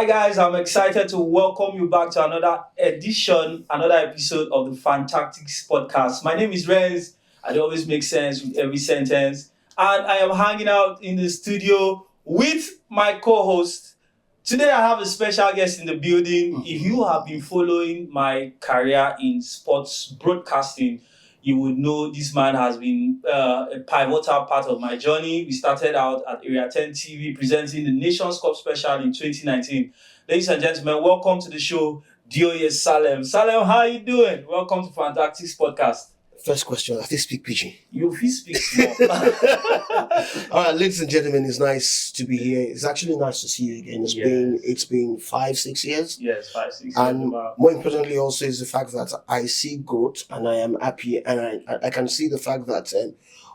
Hi guys, I'm excited to welcome you back to another episode of the Fantactics podcast. My name is Renz. It always makes sense with every sentence. And I am hanging out in the studio with my co-host. Today I have a special guest in the building. If you have been following my career in sports broadcasting, you would know this man has been a pivotal part of my journey. We started out at Area 10 TV presenting the Nations Cup Special in 2019. Ladies and gentlemen, welcome to the show, Dioye Salem. Salem, how are you doing? Welcome to Fantactics Podcast. First question, I still speak pidgin. You feel speak small. All right, ladies and gentlemen, it's nice to be here. It's actually nice to see you again. It's been 5-6 years. Yes, 5-6 years. And more importantly also is the fact that I see growth and I am happy, and I can see the fact that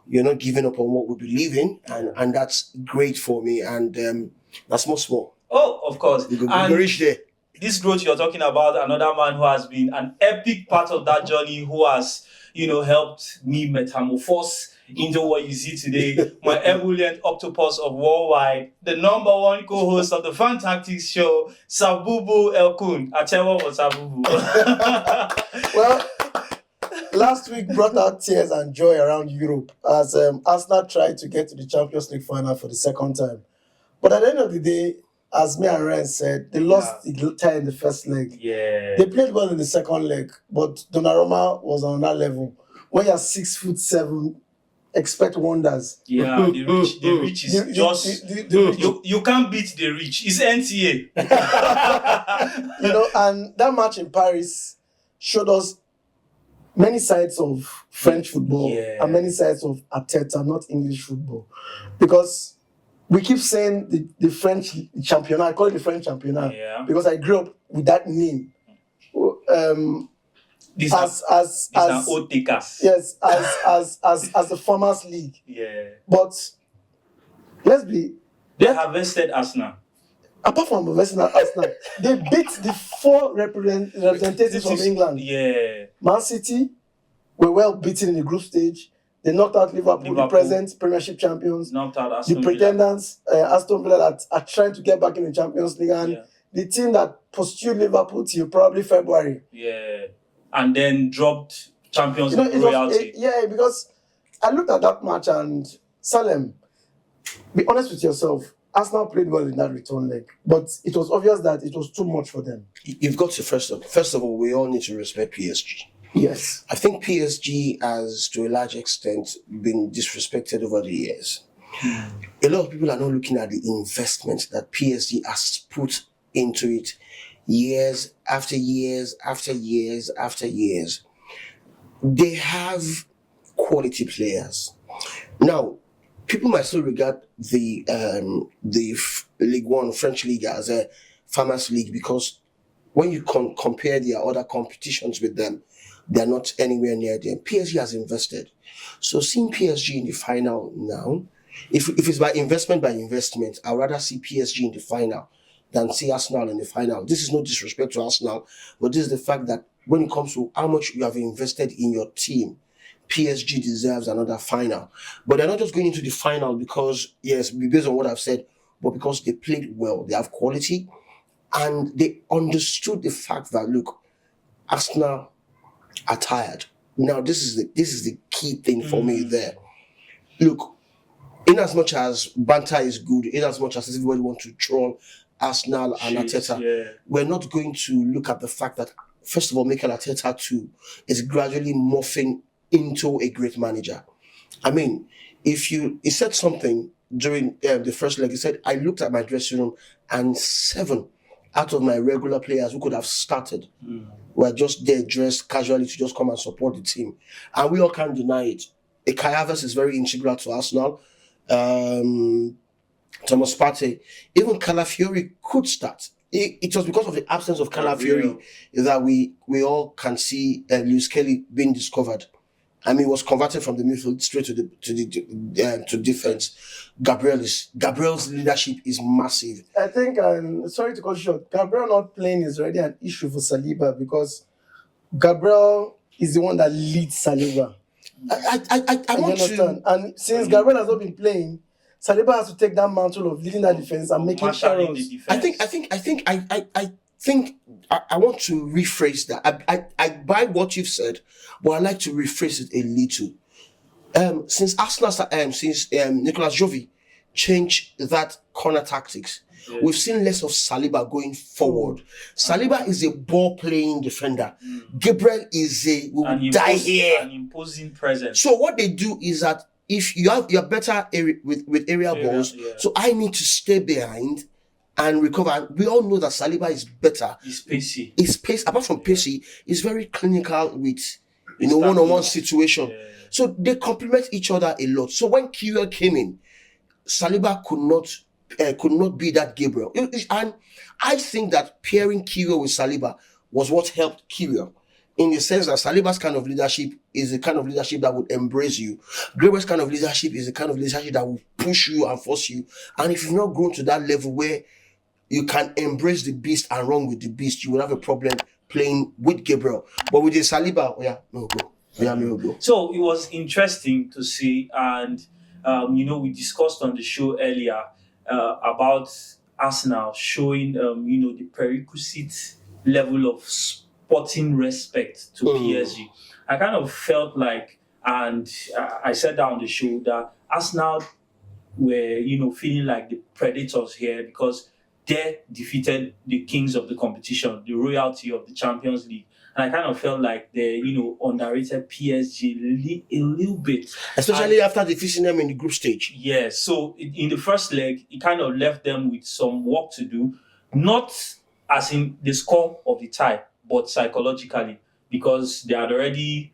you're not giving up on what we believe in, and that's great for me, and that's more small. Oh, of course. We go reach there. This growth you're talking about, another man who has been an epic part of that journey, who has helped me metamorphose into what you see today. My ebullient octopus of worldwide, the number one co-host of the Fantactics show, Sabubu Elkun. I tell you what, Sabubu. Well, last week brought out tears and joy around Europe as Arsenal tried to get to the Champions League final for the second time. But at the end of the day, as me and Ryan said, they lost the tie in the first leg. Yeah. They played well in the second leg, but Donnarumma was on that level. When you're 6'7", expect wonders. Yeah, the reach is you can't beat the reach. It's NTA. And that match in Paris showed us many sides of French football and many sides of Arteta, not English football. Because we keep saying the French championnat. I call it the French championnat because I grew up with that name. These are old takers. Yes, as the Farmers League. Yeah. But they harvested Arsenal. Apart from harvesting Arsenal, they beat the four representatives from England. Yeah. Man City were well beaten in the group stage. They knocked out Liverpool, the present Premiership champions. Knocked out Aston the pretenders, Aston Villa, that are trying to get back in the Champions League, and the team that pursued Liverpool till probably February. Yeah, and then dropped Champions League royalty. Because I looked at that match and Salem, be honest with yourself, Arsenal played well in that return leg, but it was obvious that it was too much for them. You've got to first of all, we all need to respect PSG. Yes. I think PSG has, to a large extent, been disrespected over the years. A lot of people are not looking at the investment that PSG has put into it years after years after years after years. They have quality players. Now, people might still regard the Ligue 1 French League as a farmers' league, because when you compare their other competitions with them, they're not anywhere near them. PSG has invested. So seeing PSG in the final now, if it's by investment, I'd rather see PSG in the final than see Arsenal in the final. This is no disrespect to Arsenal, but this is the fact that when it comes to how much you have invested in your team, PSG deserves another final. But they're not just going into the final because, yes, based on what I've said, but because they played well, they have quality, and they understood the fact that, look, Arsenal are tired. Now, this is the key thing for me there. Look, in as much as banter is good, in as much as everybody wants to troll Arsenal and Arteta, we're not going to look at the fact that, first of all, Mikel Arteta too is gradually morphing into a great manager. I mean, he said something during the first leg. He said, I looked at my dressing room and 7 out of my regular players who could have started were just there dressed casually to just come and support the team. And we all can't deny it. Kai Havertz is very integral to Arsenal. Thomas Partey, even Calafiori could start. It was because of the absence of Calafiori that we all can see Lewis Kelly being discovered. I mean, he was converted from the midfield straight to defense. Gabriel's leadership is massive. I think, sorry to cut you short, Gabriel not playing is already an issue for Saliba, because Gabriel is the one that leads Saliba. I want understand. And since Gabriel has not been playing, Saliba has to take that mantle of leading that defense and making marshalling errors. the defense. I want to rephrase that. I buy what you've said, but I like to rephrase it a little. Since Arsenal, since Nicolas Jovi changed that corner tactics, we've seen less of Saliba going forward. Saliba is a ball-playing defender. Gabriel is an imposing presence. So what they do is that if you're better with aerial balls, so I need to stay behind and recover. We all know that Saliba is better. He's pacey. His pace, apart from pacey, is very clinical with one-on-one situation. So they complement each other a lot. So when Kiwior came in, Saliba could not be that Gabriel. And I think that pairing Kiwior with Saliba was what helped Kiwior, in the sense that Saliba's kind of leadership is the kind of leadership that would embrace you. Gabriel's kind of leadership is the kind of leadership that will push you and force you. And if you've not grown to that level where you can embrace the beast and run with the beast, you will have a problem playing with Gabriel. But with the Saliba, go. So it was interesting to see, and we discussed on the show earlier about Arsenal showing the prerequisite level of sporting respect to PSG. I kind of felt like, and I said that on the show, that Arsenal were feeling like the predators here because they defeated the kings of the competition, the royalty of the Champions League. And I kind of felt like they, underrated PSG a little bit. Especially after defeating them in the group stage. Yes. So in the first leg, it kind of left them with some work to do. Not as in the score of the tie, but psychologically. Because they had already,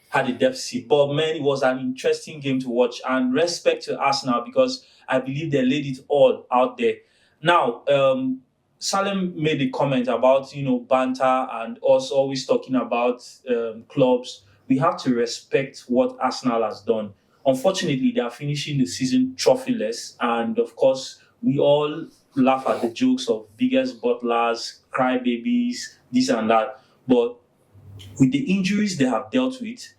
had a deficit. But man, it was an interesting game to watch. And respect to Arsenal because I believe they laid it all out there. Now, Salem made a comment about, banter and us always talking about clubs. We have to respect what Arsenal has done. Unfortunately, they are finishing the season trophyless. And of course, we all laugh at the jokes of biggest butlers, crybabies, this and that. But with the injuries they have dealt with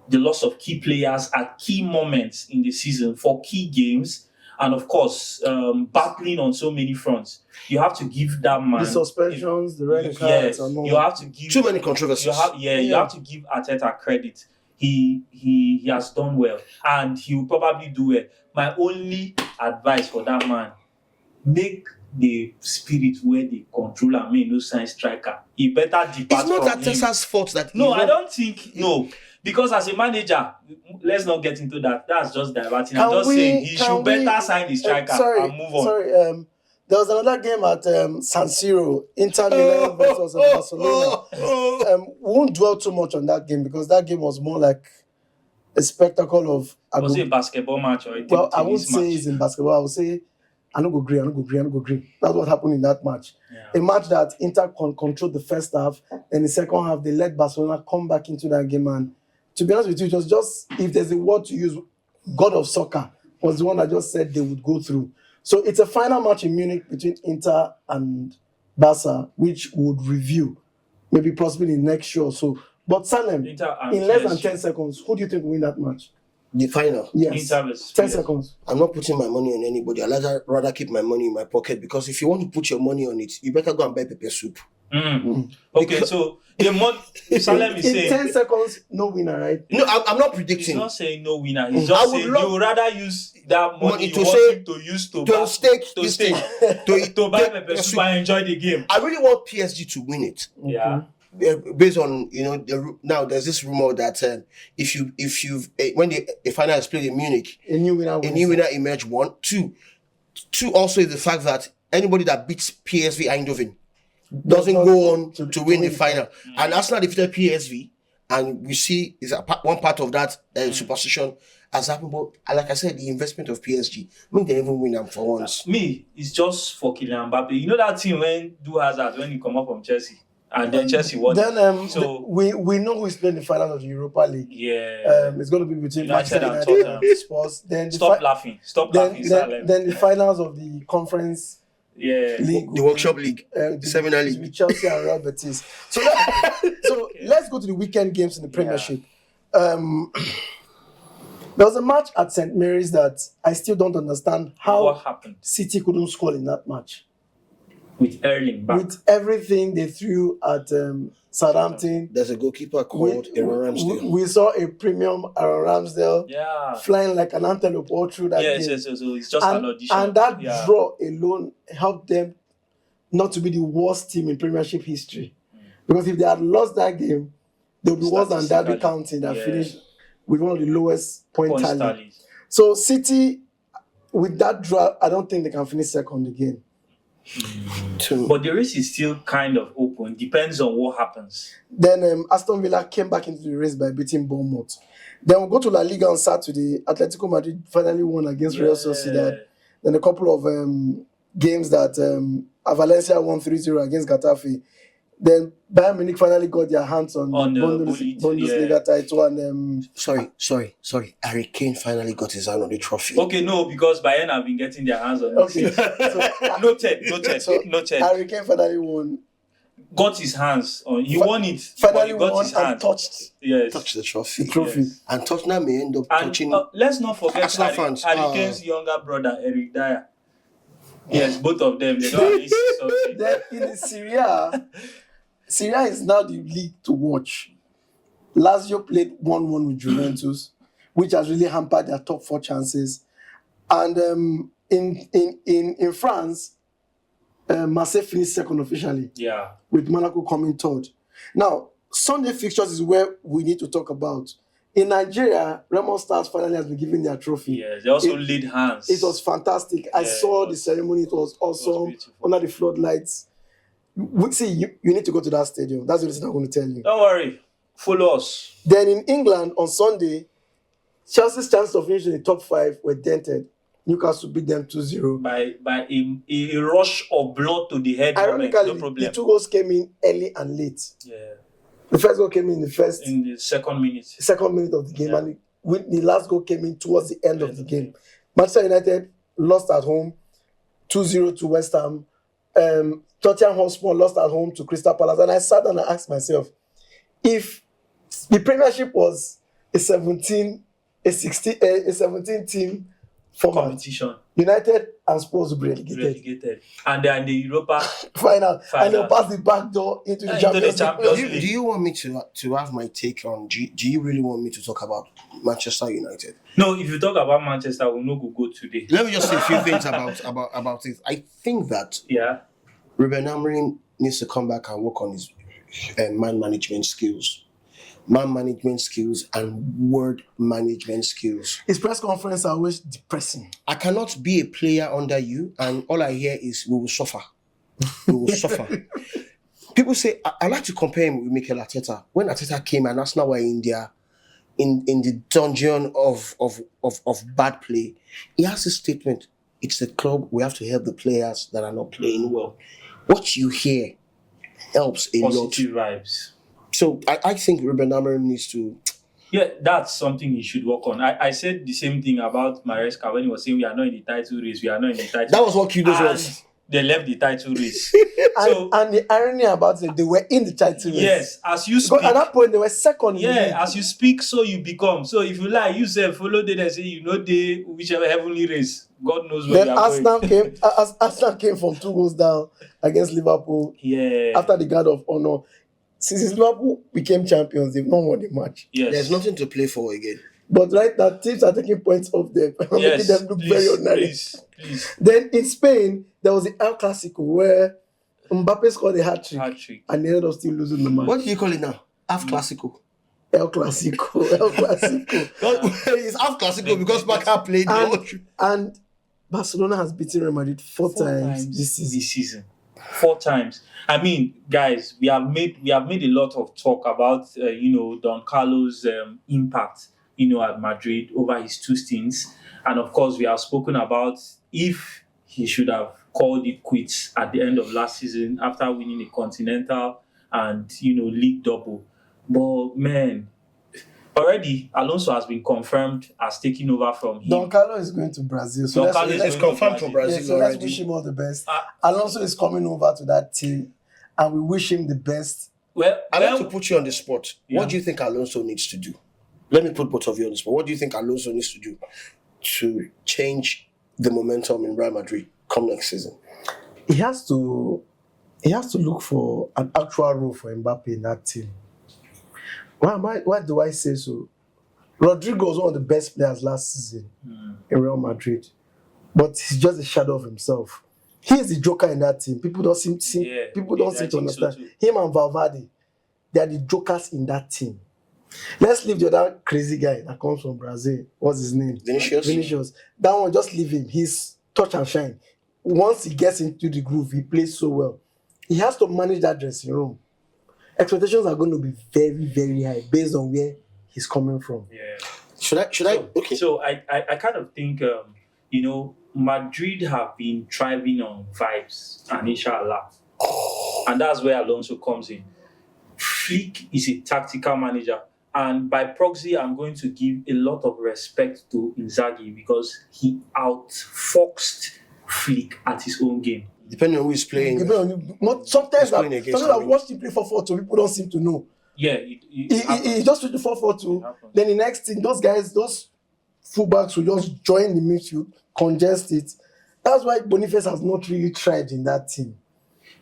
the loss of key players at key moments in the season for key games, and of course, battling on so many fronts, you have to give that man the suspensions, the red cards, and all. You have to give too many controversies. You have to give Arteta credit. He has done well, and he will probably do well. My only advice for that man: make the spirit where they control and make no sign striker. He better depart. It's not from Arteta's fault that. No, I don't think no. Because as a manager, let's not get into that. That's just diverting. I'm just saying he should better sign the striker and move on. Sorry, there was another game at San Siro, Inter Milan versus Barcelona. We won't dwell too much on that game because that game was more like a spectacle of. Was it a basketball match or a Well, I won't tennis say match? it's in basketball. I will say I don't go green. That's what happened in that match. Yeah. A match that Inter controlled the first half, and the second half they let Barcelona come back into that game. And to be honest with you, it was just, if there's a word to use, God of soccer was the one that just said they would go through. So it's a final match in Munich between Inter and Barca, which would review maybe possibly next year or so. But Salem, in less than 10 seconds, who do you think will win that match? The final. Yes. 10 seconds. I'm not putting my money on anybody. I'd rather keep my money in my pocket because if you want to put your money on it, you better go and buy pepper soup. Okay, so Salem is in saying 10 seconds, no winner, right? No, I'm not predicting. He's not saying no winner. He's just saying you would rather use that money to you say- want him to use to buy pepper soup and enjoy the game. I really want PSG to win it. Yeah. Based on now there's this rumor that when the final is played in Munich, A new winner emerge. 1, 2 also is the fact that anybody that beats PSV Eindhoven doesn't go on to win the final. And Arsenal defeated PSV, and we see is one part of that superstition has happened. But like I said, the investment of PSG, I mean, they even win them for once. Me, it's just for Kylian Mbappe. You know that team when do Hazard when he come up from Chelsea and then Chelsea won. Then so we know who is playing the final of the Europa League. yeah. It's going to be between United Manchester and United Tottenham. and Spurs. Then Stop laughing. then the finals of the conference Yeah. league, The Workshop League, the Seminar League. with Chelsea and Real Betis. So let's go to the weekend games in the Premiership. There was a match at St. Mary's that I still don't understand What how happened City couldn't score in that match. with Erling back? With everything they threw at Southampton, There's a goalkeeper called Aaron Ramsdale. we saw a premium Aaron Ramsdale Yeah. flying like an antelope all through that Yes, game. yes, yes. So it's just an audition. And that Yeah. draw alone helped them not to be the worst team in Premiership history. Because if they had lost that game, they would be worse than Derby Statistically, County that yeah. finished with one of the lowest point Points tally. tallies. So City, with that draw, I don't think they can finish second again. But the race is still kind of open. Depends on what happens. Then Aston Villa came back into the race by beating Bournemouth. Then we'll go to La Liga on Saturday. Atletico Madrid finally won against Real Sociedad. Then a couple of games that Valencia won 3-0 against Getafe. Then Bayern Munich finally got their hands on the Bundesliga title. And Sorry. Harry Kane finally got his hand on the trophy. Okay, no, because Bayern have been getting their hands on it. okay, so Noted. Harry Kane finally won. Got his hands on. He won it. Finally but he got won his and hand. touched Yes. Touch the trophy. trophy. Yes. And Tottenham may end up And touching. let's not forget Arsenal fans. Harry Kane's younger brother, Eric Dyer. Yes, both of them. They don't have something. Then in the Serie A is now the league to watch. Lazio played 1-1 with Juventus, which has really hampered their top 4 chances. And in France, Marseille finished second officially, Yeah. with Monaco coming third. Now, Sunday fixtures is where we need to talk about. In Nigeria, Remo Stars finally has been given their trophy. Yes. They also laid hands. It was fantastic. I saw the ceremony. It was awesome. beautiful. Under the floodlights. See, you need to go to that stadium. That's the reason I'm going to tell you. Don't worry. Follow us. Then in England on Sunday, Chelsea's chances of finishing in the top 5 were dented. Newcastle beat them 2-0. By a rush of blood to the head. Moment. Ironically, No problem. the 2 goals came in early and late. Yeah. The first goal came in the In the second minute. second minute of the game, Yeah. and the last goal came in towards the end of the game. Manchester United lost at home 2-0 to West Ham. Tottenham Hotspur lost at home to Crystal Palace. And I sat down and asked myself, if the Premiership was a 17 team format, Competition. United and Spurs will be relegated. And then the Europa. Final. And they'll pass the back door into the Champions League. Do you want me to have my take on? Do you really want me to talk about Manchester United? No, if you talk about Manchester, we'll not go today. Let me just say a few things about it. I think that Yeah. Ruben Amorim needs to come back and work on his man management skills. Man management skills and word management skills. His press conferences are always depressing. I cannot be a player under you, and all I hear is we will suffer. We will suffer. People say I like to compare him with Mikel Arteta. When Arteta came and Arsenal were in the dungeon of bad play, he has a statement. It's the club. We have to help the players that are not playing well. What you hear helps a lot. Positive vibes. So I think Ruben Amorim needs to. Yeah, that's something he should work on. I said the same thing about Maresca when he was saying we are not in the title race. We are not in the title. That was what Kudos And was. They left the title race. And the irony about it, they were in the title race. Yes, as you Because speak. at that point, they were second. in the league. Yeah, as you speak, so you become. So if you like, you say follow them and say you know the whichever heavenly race. God knows where Then you are Arsenal going. Arsenal came from 2 goals down against Liverpool Yeah. after the guard of honor. Since Liverpool became champions, they've not won the match. Yes. There's nothing to play for again. But right now, teams are taking points off them, making them look very ordinary. Please. Then in Spain, there was the El Clasico where Mbappe scored a hat-trick Hat-trick. and they ended up still losing the match. What do you call it now? Half classical. El Clasico. It's half classical because Barca played And Barcelona has beaten Real Madrid 4 times this season. 4 times. I mean, guys, we have made a lot of talk about Don Carlo's impact at Madrid over his 2 stints, and of course we have spoken about if he should have called it quits at the end of last season after winning a continental and league double. But man, already Alonso has been confirmed as taking over from him. Don Carlo is going to Brazil. So Don Carlo let's is going confirmed to for Brazil. so let's already. wish him all the best. Uh, Alonso is coming over to that team, and we wish him the best. Well, I'd like to put you on the spot. Yeah. What do you think Alonso needs to do? Let me put both of you on the spot. What do you think Alonso needs to do to change the momentum in Real Madrid come next season? He has to look for an actual role for Mbappe in that team. Why do I say so? Rodrigo was one of the best players last season in Real Madrid, but he's just a shadow of himself. He is the joker in that team. People don't seem to understand. Him and Valverde, they are the jokers in that team. Let's leave the other crazy guy that comes from Brazil. What's his name? Vinicius. That one, just leave him. He's touch and shine. Once he gets into the groove, he plays so well. He has to manage that dressing room. Expectations are going to be very, very high based on where he's coming from. Yeah. Should I? Okay. So I kind of think, Madrid have been thriving on vibes and inshallah. And that's where Alonso comes in. Flick is a tactical manager. And by proxy, I'm going to give a lot of respect to Inzaghi because he outfoxed Flick at his own game. Depending on who he's playing. Sometimes I've watched him play 4-4-2, people don't seem to know. Yeah, he just switched to 4-4-2. Then the next thing, those fullbacks will just join the midfield, congest it. That's why Boniface has not really thrived in that team.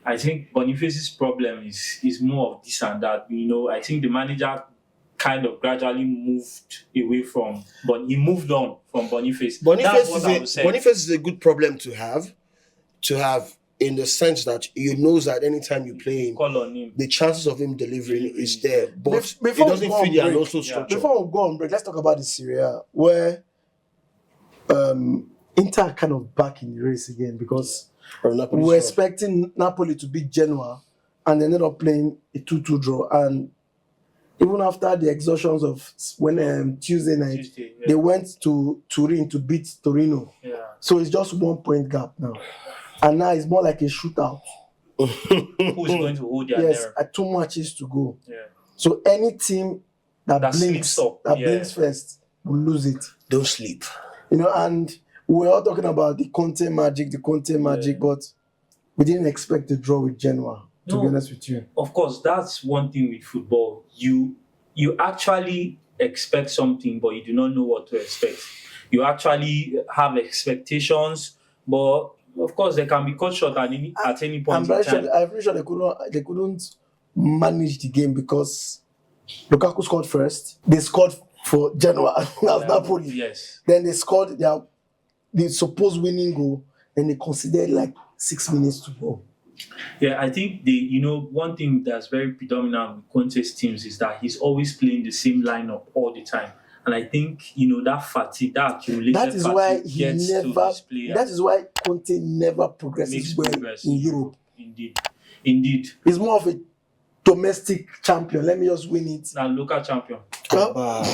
I think Boniface's problem is more of this and that. I think the manager kind of gradually moved away from, but he moved on from Boniface. Boniface is a good problem to have in the sense that you know that anytime you play him, call on him, the chances of him delivering is there, but it before doesn't fit the Alonso structure. Before we go on break, let's talk about the Serie A, where Inter are kind of back in the race again because we were expecting Napoli to beat Genoa and they ended up playing a 2-2 draw. And even after the exhaustions of when Tuesday night, they went to Turin to beat Torino. Yeah. So it's just 1 point gap now. And now it's more like a shootout. Who's going to hold their nerve? Yes, 2 matches to go. Yeah. So any team that blinks first will lose it. Don't sleep. And we're all talking about the Conte magic, but we didn't expect a draw with Genoa, to be honest with you. Of course, that's one thing with football. You actually expect something, but you do not know what to expect. You actually have expectations, but of course, they can be cut short at any point in time. I'm very sure they couldn't manage the game because Lukaku scored first. They scored for Genoa. That's Napoli. Yes. Then they scored the supposed winning goal, and they considered like 6 minutes to go. Yeah, I think one thing that's very predominant with Conte's teams is that he's always playing the same lineup all the time. And I think, that fatigue, that accumulated that is why fatigue gets to his players. That is why Conte never progresses in Europe. Indeed. He's more of a domestic champion. Let me just win it. Than local champion. Abba.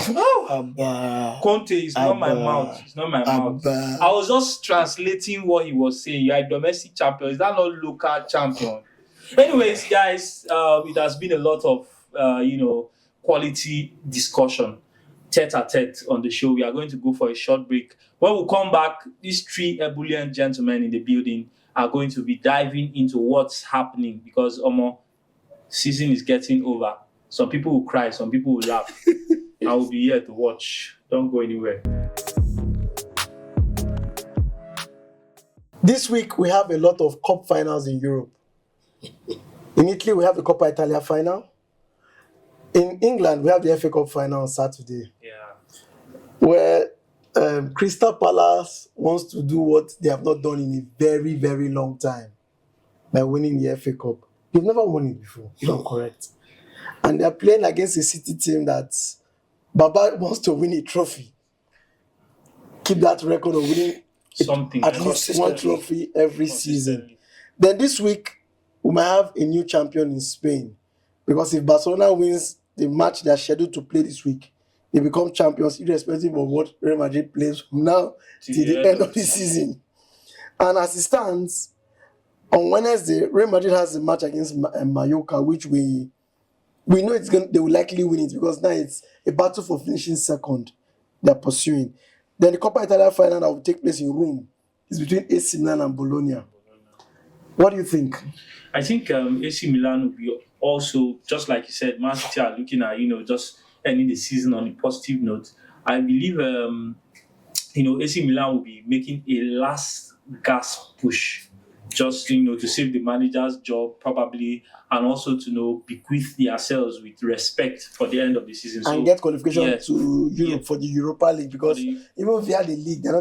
Conte is not my mouth. It's not my mouth. I was just translating what he was saying. You are a domestic champion. Is that not local champion? Anyways, guys, it has been a lot of, quality discussion. Tete-a-tete on the show. We are going to go for a short break. When we come back, these 3 ebullient gentlemen in the building are going to be diving into what's happening because season is getting over. Some people will cry, some people will laugh. I will be here to watch. Don't go anywhere. This week we have a lot of cup finals in Europe. In Italy we have the Coppa Italia final. In England, we have the FA Cup final on Saturday. Yeah. Where Crystal Palace wants to do what they have not done in a very, very long time by winning the FA Cup. They've never won it before, if I'm correct. And they're playing against a City team that Baba wants to win a trophy. Keep that record of winning at least 1 trophy every season. Then this week, we might have a new champion in Spain. Because if Barcelona wins the match they are scheduled to play this week, they become champions irrespective of what Real Madrid plays from now till the end of the season. And as it stands, on Wednesday, Real Madrid has a match against Mallorca, which we know they will likely win it because now it's a battle for finishing second they're pursuing. Then the Coppa Italia final that will take place in Rome is between AC Milan and Bologna. What do you think? I think AC Milan will be also, just like you said, Man City are looking at, just ending the season on a positive note, I believe AC Milan will be making a last gasp push, just to save the manager's job probably, and also to bequeath themselves with respect for the end of the season. And get qualification yeah. to Europe for the Europa League, because even if they are the league, they're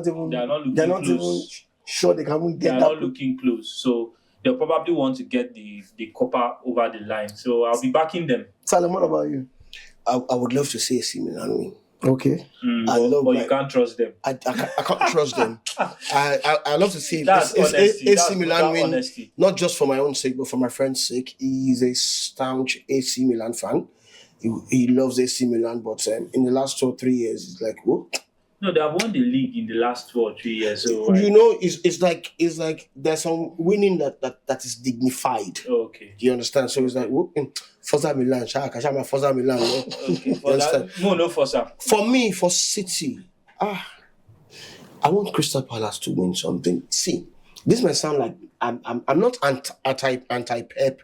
not even sure they can get that. They're not looking close. So they'll probably want to get the Copa over the line. So I'll be backing them. Salem, what about you? I would love to see AC Milan win. Okay. But you can't trust them. I can't trust them. I love to see AC Milan win, honesty. not just for my own sake, but for my friend's sake. He's a staunch AC Milan fan. He loves AC Milan, but in the last 2 or 3 years, he's like, whoa. No, they have won the league in the last 2 or 3 years. So it's like there's some winning that is dignified. Okay. Do you understand? So it's like, whoa, Forza Milan, Forza Milan. Okay. No Forza. For me, for City, I want Crystal Palace to win something. See, this might sound like I'm not anti-Pep,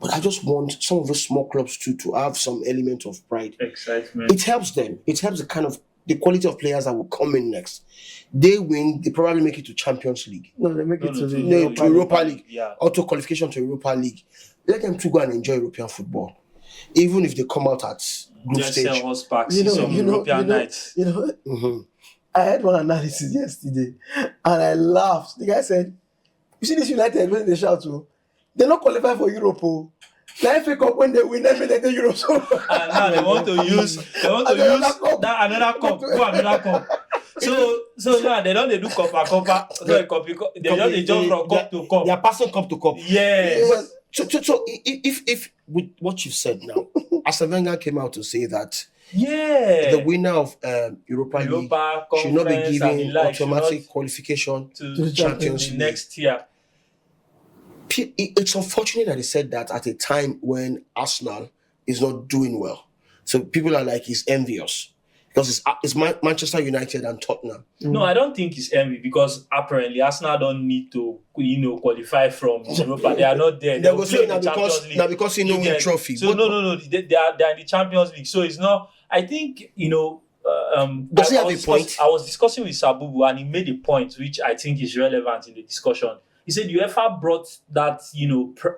but I just want some of those small clubs to have some element of pride. Excitement. It helps them. It helps the quality of players that will come in next. They win, they probably make it to Champions League. No, they make it to Europa League. Yeah. Auto qualification to Europa League. Let them to go and enjoy European football. Even if they come out at group stage. European nights. I had one analysis yesterday and I laughed. The guy said, you see this United when they shout to, they're not qualified for Europe. The FA Cup, when they win everything in Europe. And now they want to use that another cup. Go another cup. So now they don't do cup. They jump from cup to cup. They are passing cup to cup. Yes. So if with what you've said now, Arsene Wenger came out to say that the winner of Europa League should not be given automatic qualification to the Champions League next year. It's unfortunate that he said that at a time when Arsenal is not doing well. So people are like, he's envious. Because it's Manchester United and Tottenham. No, I don't think it's envy, because apparently Arsenal don't need to, qualify from Europa. They are not there. They will play in the Champions League. Now because he win trophy. So no, they are in the Champions League. So it's not. I think Does he have a point? I was discussing with Sabubu, and he made a point which I think is relevant in the discussion. He said UEFA brought that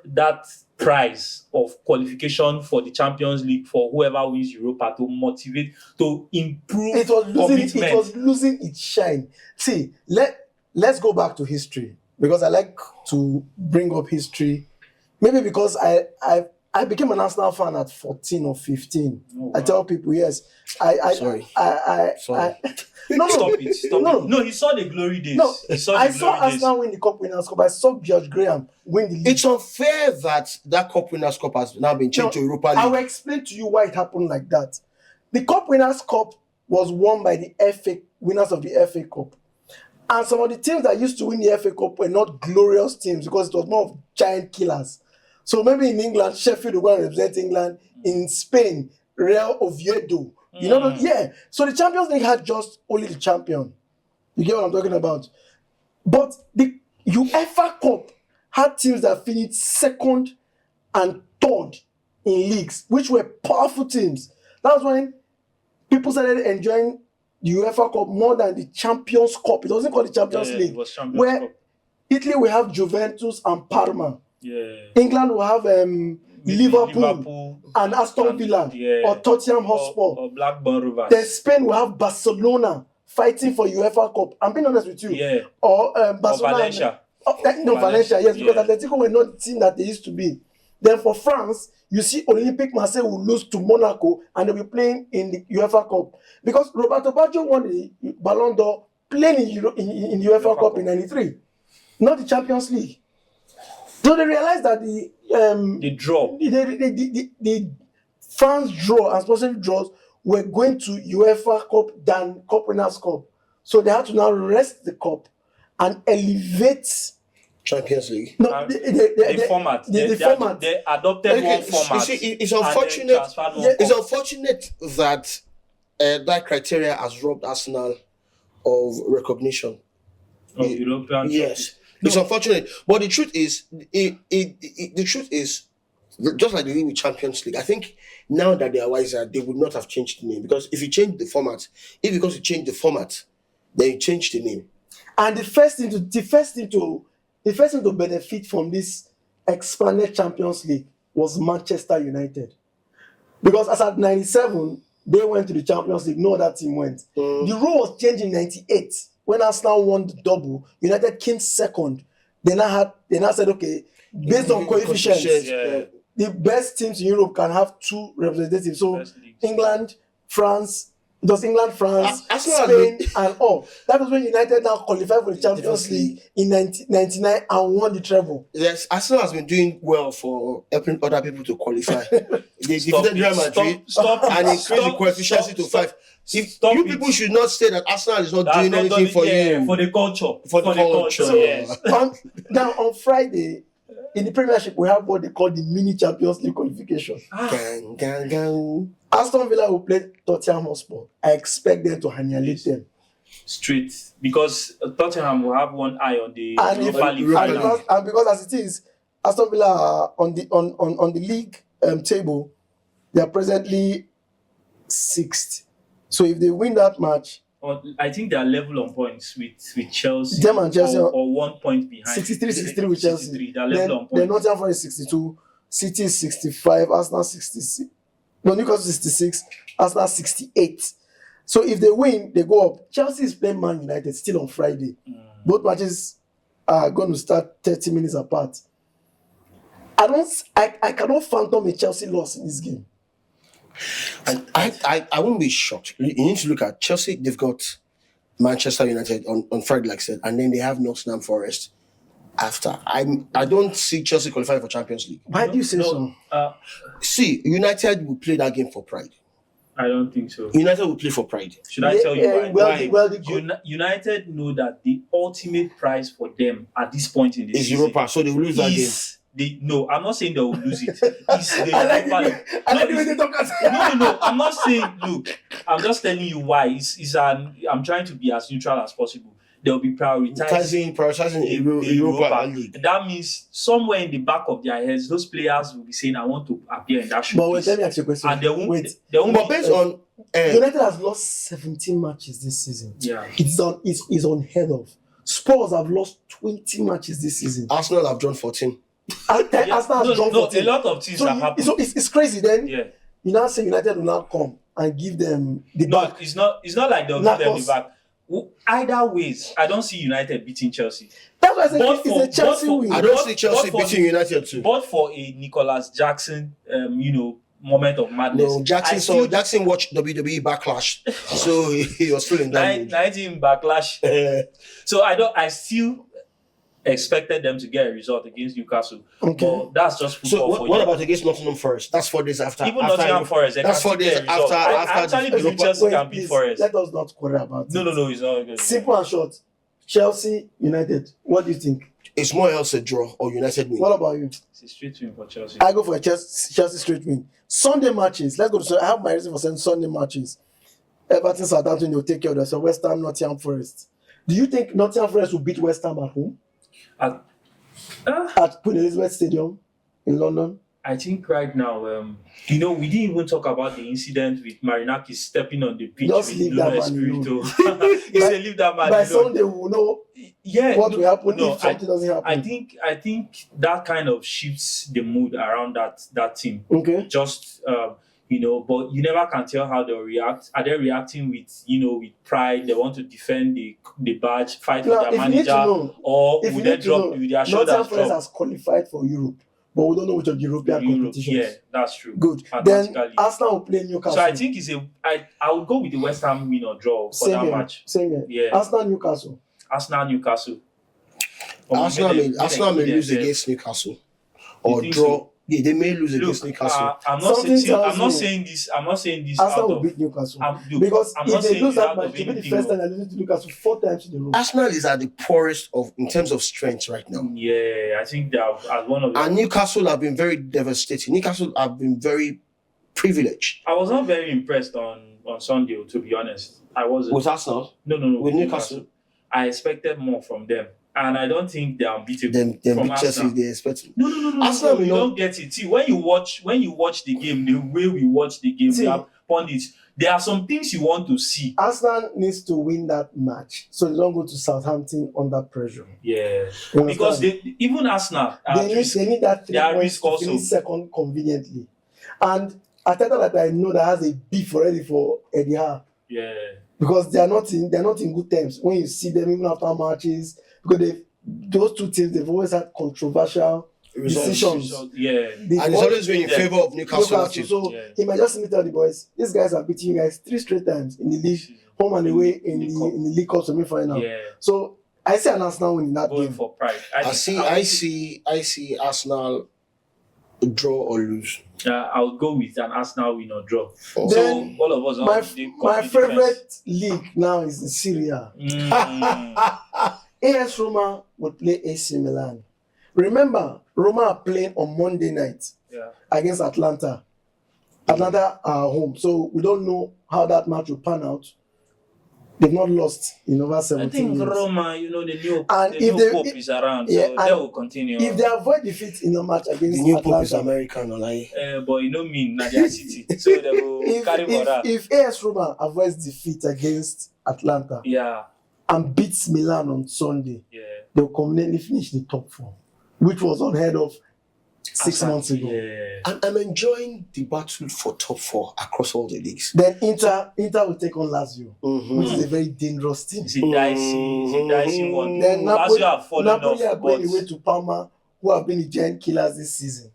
that prize of qualification for the Champions League for whoever wins Europa to motivate, to improve commitment. It was losing its shine. See, let's go back to history, because I like to bring up history. Maybe because I became an Arsenal fan at 14 or 15. Oh, wow. I tell people, yes. Sorry. No, Stop it. No, he saw the glory days. No, I saw Arsenal win the Cup Winners' Cup. I saw George Graham win the league. It's unfair that Cup Winners' Cup has now been changed to Europa League. I will explain to you why it happened like that. The Cup Winners' Cup was won by the FA winners of the FA Cup. And some of the teams that used to win the FA Cup were not glorious teams, because it was more of giant killers. So maybe in England, Sheffield will go and represent England. In Spain, Real Oviedo. So the Champions League had just only the champion. You get what I'm talking about? But the UEFA Cup had teams that finished second and third in leagues, which were powerful teams. That's when people started enjoying the UEFA Cup more than the Champions Cup. It wasn't called the Champions League. It was Champions where Cup. Italy will have Juventus and Parma. Yeah. England will have Liverpool and Aston Villa, or Tottenham Hotspur, or Blackburn Rovers. Then Spain will have Barcelona fighting for UEFA Cup. I'm being honest with you. Yeah. Or Barcelona. Or Valencia. Valencia, yes, because Atletico were not the team that they used to be. Then for France, you see Olympique Marseille will lose to Monaco and they'll be playing in the UEFA Cup. Because Roberto Baggio won the Ballon d'Or playing in the UEFA Cup in 93, not the Champions League. So they realized that the draw, the France draw and sponsorship draws were going to UEFA Cup than Cup Winners' Cup. So they had to now rest the cup and elevate Champions League. No, the format. The format. They adopted one format. You see, it's unfortunate. It's unfortunate that that criteria has robbed Arsenal of recognition. Of European. Yes. It's unfortunate, but the truth is, just like they did with Champions League. I think now that they are wiser, they would not have changed the name, because if you change the format, because you change the format, then you change the name. And the first thing to benefit from this expanded Champions League was Manchester United, because as at 97 they went to the Champions League, no other team went. The rule was changed in 98 when Arsenal won the double. United came second. They now said, okay, based on coefficients, the best teams in Europe can have 2 representatives. So England, France, Spain, and all. That was when United now qualified for the Champions League in 1999 and won the treble. Yes, Arsenal has been doing well for helping other people to qualify. They defeated Real Madrid and increased the coefficient to 5. You people should not say that Arsenal is not doing anything for you. For the culture. For the culture. So, yes. Now on Friday, in the Premiership, we have what they call the mini Champions League qualification. Gang, gang, gang. Aston Villa will play Tottenham Hotspur. I expect them to annihilate them. Straight, because Tottenham will have one eye on the Europa League final. And because as it is, Aston Villa are on the league table, they are presently 6th. So if they win that match, I think they are level on points with Chelsea. Them and Chelsea or 1 point behind. 63 with Chelsea. 63, they are level on points. Then Nottingham Forest 62, City is 65, Arsenal 66. No, Newcastle 66, Arsenal 68. So if they win, they go up. Chelsea is playing Man United still on Friday. Both matches are going to start 30 minutes apart. I cannot phantom a Chelsea loss in this game. And I won't be shocked. You need to look at Chelsea. They've got Manchester United on Friday, like I said, and then they have Nottingham Forest after. I don't see Chelsea qualifying for Champions League. Why do you say so? See, United will play that game for pride. I don't think so. United will play for pride. Should I tell you why? Well, United know that the ultimate prize for them at this point in the It's season Europa, so they will lose that game. No, I'm not saying they will lose it. It's the Europa League. I like the way they talk. No. I'm not saying. Look, I'm just telling you why. I'm trying to be as neutral as possible. They'll be prioritizing the Europa League. That means somewhere in the back of their heads, those players will be saying, "I want to appear in that showcase." But wait, let me ask you a question. And they won't. Wait, they won't. But based on United has lost 17 matches this season. Yeah, it's unheard of. Spurs have lost 20 matches this season. Arsenal have drawn 14. Arsenal has drawn 14. A lot of things have happened. So it's crazy. Then Yeah. you now say United will now come and give them the No, back. it's not like they'll give them the back. Either ways, I don't see United beating Chelsea. That's why I said it's a Chelsea win. I don't see Chelsea beating United too. But for a Nicholas Jackson, moment of madness. No, Jackson watched WWE Backlash, so he was feeling that mood. 19 backlash. So I still expected them to get a result against Newcastle. Okay. But that's just football. So what about against Nottingham Forest? That's 4 days after. Even Nottingham Forest, that's 4 days after. I actually believe Chelsea can beat Please, Forest. let us not quarrel about it. No, it's not good. Simple and short. Chelsea, United. What do you think? It's more else a draw or United win. What about you? It's a straight win for Chelsea. I go for a Chelsea straight win. Sunday matches. Let's go to. I have my reason for saying Sunday matches. Everton, Southampton, they'll take care of that. So West Ham, Nottingham Forest. Do you think Nottingham Forest will beat West Ham at home? At Queen Elizabeth Stadium in London? I think right now, we didn't even talk about the incident with Marinakis stepping on the pitch Just with leave that Nuno man Espirito. He said, "Leave that man By alone." Sunday, we will know what will happen if something doesn't happen. I think that kind of shifts the mood around that team. Okay. Just but you never can tell how they'll react. Are they reacting with pride? They want to defend the badge, fight for their manager, or will they drop with their shoulders Nottingham Forest drop? has qualified for Europe, but we don't know which of the European competitions. Yeah, that's true. Good. Then Arsenal will play Newcastle. So I think I would go with the West Ham win or draw for that match. Same here. Yeah. Arsenal Newcastle. Arsenal may lose against Newcastle or draw. So? Yeah, they may lose against Newcastle. I'm not saying this. Arsenal will beat Newcastle because if they lose that match, it will be the first time they're losing to Newcastle 4 times in a row. Arsenal is at the poorest in terms of strength right now. Yeah, I think they are as one of them. And Newcastle have been very devastating. Newcastle have been very privileged. I was not very impressed on Sunday, to be honest. I wasn't. With Arsenal? No. With Newcastle? I expected more from them. and I don't think they're unbeatable. Then from beat Chelsea, Arsenal. they expect. No. Arsenal will You not. don't get it. See, when you watch the game, the way we watch the game, See. we have pundits. There are some things you want to see. Arsenal needs to win that match so they don't go to Southampton under pressure. Yeah, You because understand? even Arsenal, they need that 3 they are points risk to also. finish second conveniently. And Arteta that I know that has a beef already for Eddie Howe. Yeah, Because they're not in good terms when you see them even after matches, because those two teams, they've always had controversial decisions. Yeah, And it's always been in favor of Newcastle matches. So he might just tell the boys, these guys are beating you guys 3 straight times in the league, home and away in the League Cup semi-final. Yeah. So I see an Arsenal winning that going game. for pride. I see Arsenal draw or lose. I would go with an Arsenal win or draw. Oh. So Then all of us My compete favorite league now is the Serie A. Mm. AS Roma would play AC Milan. Remember, Roma are playing on Monday night Yeah. against Atlanta. Atlanta are home, so we don't know how that match will pan out. They've not lost in over I 17 think years. Roma, the new Pope is around, yeah, so they will continue. If they avoid defeat in a match against The new Pope is Atlanta, American, or like. but you know me, Nadia City, so they will carry morale. if AS Roma avoids defeat against Atlanta Yeah, and beats Milan on Sunday, yeah. they'll conveniently finish the top 4, which was unheard of 6 months ago. Yeah. And I'm enjoying the battle for top 4 across all the leagues. Then Inter will take on Lazio, Mhm. which is a very dangerous team. It's a dicey one. Then Lazio have fallen Napoli off, are going but away to Parma, who have been the giant killers this season.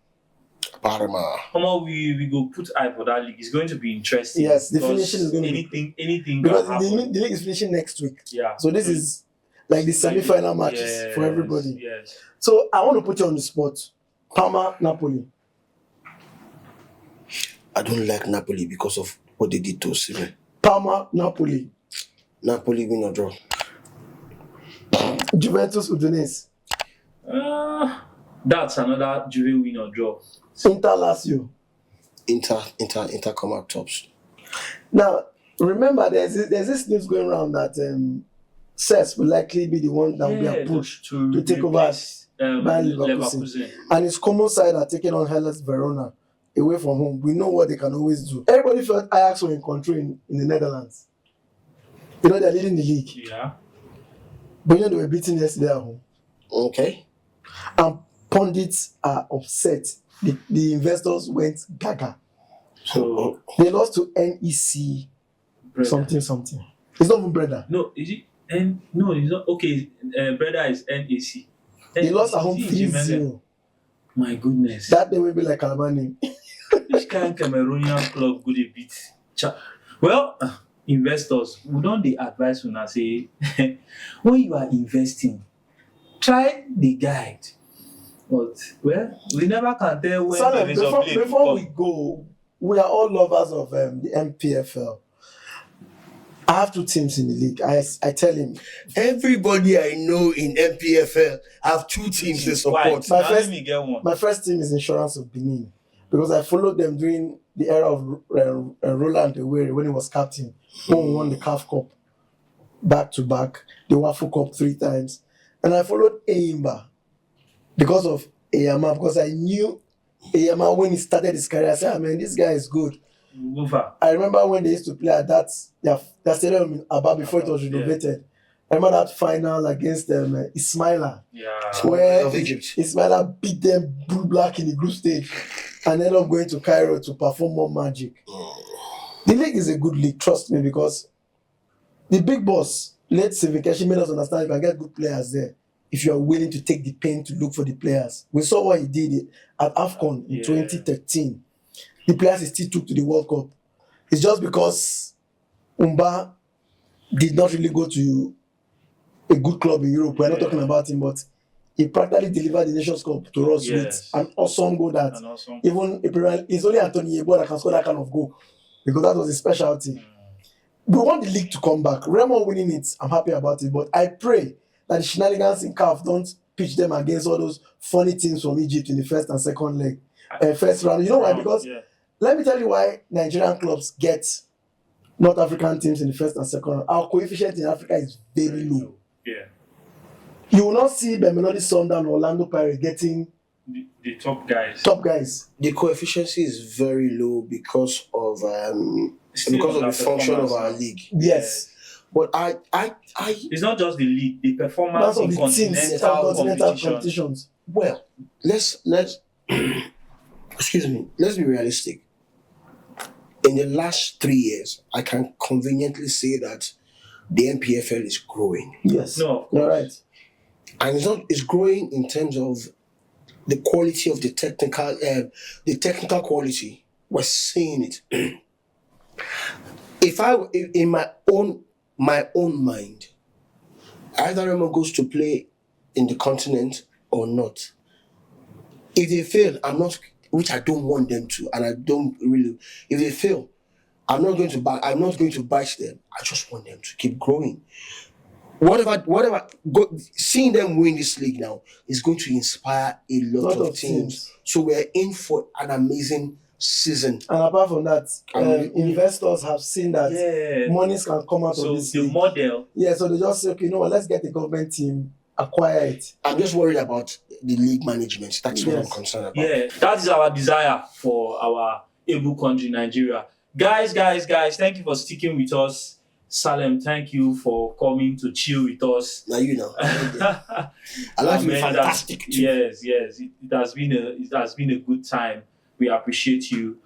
Parma. we go put eye for that league. It's going to be interesting. Yes, the because finishing is going to be anything because can happen. the league is finishing next week. Yeah. So this is like the semi-final matches for everybody. Yes. So I want to put you on the spot. Parma, Napoli. I don't like Napoli because of what they did to Osimhen. Parma, Napoli. Napoli win or draw. Juventus, Udinese. That's another Juve win or draw. Inter, Lazio. Inter come out tops. Now, remember, there's this news going around that Cesc will likely be the one that will be approached to take over by Leverkusen. And his common side are taking on Hellas Verona away from home. We know what they can always do. Everybody felt Ajax were in control in the Netherlands. You know, they're leading the league. Yeah. But you know, they were beaten yesterday at home. Okay. And pundits are upset. The investors went gaga. So They lost to NEC Breda. something. It's not even Breda. No, is it? No, it's not. Okay, Breda is NAC. They lost at home Is it 3-0. My goodness. That day will be like Alabama. Which kind of Cameroonian club could they beat? Well, investors, we don't they advise when I say when you are investing, try the guide. But well, we never can tell when Salem, the result play before will we come. go, we are all lovers of the MPFL. I have 2 teams in the league. I tell him. Everybody I know in MPFL have 2 teams they support. Right. My Now first- let me get one. My first team is Insurance of Benin because I followed them during the era of Roland Ewere when he was captain. When we won the CAF Cup back to back, the Waffle Cup 3 times. And I followed Eyimba because of Eyama, because I knew Eyama when he started his career. I said, man, this guy is good. Over. I remember when they used to play at that stadium in Aba before it was renovated. I remember that final against Ismaila, Yeah. where Of Egypt. Ismaila beat them blue black in the group stage and ended up going to Cairo to perform more magic. The league is a good league, trust me, because the big boss, late Sivikeshi, made us understand you can get good players there if you are willing to take the pain to look for the players. We saw what he did at AFCON in 2013. The players he still took to the World Cup. It's just because Umba did not really go to a good club in Europe. We're not talking about him, but he practically delivered the Nations Cup to us with an awesome goal that And also, even it's only Anthony Yeboah that can score that kind of goal because that was his specialty. We want the league to come back. Remo winning it, I'm happy about it, but I pray that the shenanigans in CAF don't pitch them against all those funny teams from Egypt in the first and second leg, first round. You know why? Because let me tell you why Nigerian clubs get North African teams in the first and second round. Our coefficient in Africa is very low. Yeah. You will not see Bemelody Sundown or Orlando Pirates getting the top guys. top guys. The coefficient is very low because of Still because of on the that function of performance our now. league. Yes. But I It's not just the league, the performance That's of in the teams, continental continental competition. competitions. well, let's excuse me. Let's be realistic. In the last 3 years, I can conveniently say that the NPFL is growing, Yes. No, of You're course. right. and it's growing in terms of the quality of the technical quality. We're seeing it. In my own mind, either Remo goes to play in the continent or not. If they fail, I'm not, which I don't want them to, and I don't really. If they fail, I'm not going to bite them. I just want them to keep growing. Seeing them win this league now is going to inspire a lot of teams. So we're in for an amazing season. And apart from that, investors have seen that Yeah. monies can come out So of this the league. model, Yeah, so they just say, okay, you know what, let's get the government team, acquire it. I'm just worried about the league management. That's what I'm Yes. concerned about. yeah, that is our desire for our able country, Nigeria. Guys, thank you for sticking with us. Salem, thank you for coming to chill with us. Now you know. I like you. Fantastic too. Yes, it has been a good time. We appreciate you.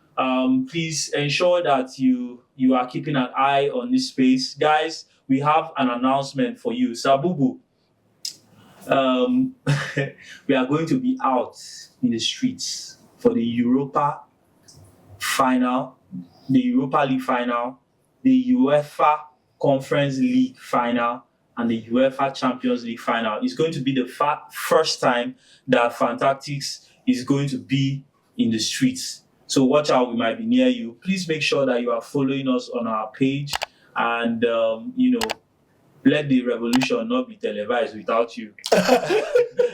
Please ensure that you are keeping an eye on this space. Guys, we have an announcement for you. Sabubu, we are going to be out in the streets for the Europa final, the Europa League final, the UEFA Conference League final, and the UEFA Champions League final. It's going to be the first time that Fantactics is going to be in the streets. So watch out, we might be near you. Please make sure that you are following us on our page, and let the revolution not be televised without you.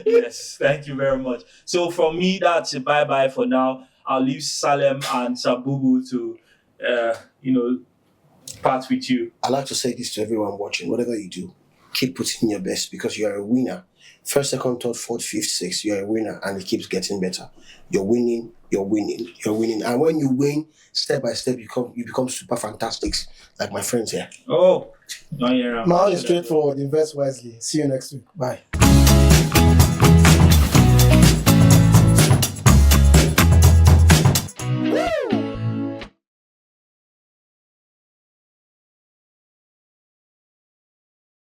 Yes, thank you very much. So from me, that's a bye-bye for now. I'll leave Salem and Sabubu to part with you. I like to say this to everyone watching. Whatever you do, keep putting your best, because you are a winner. First, second, third, fourth, fifth, sixth, you're a winner, and it keeps getting better. You're winning. And when you win, step by step, you become super fantastics, like my friends here. Oh, no, yeah. Now it's straightforward. Invest wisely. See you next week. Bye.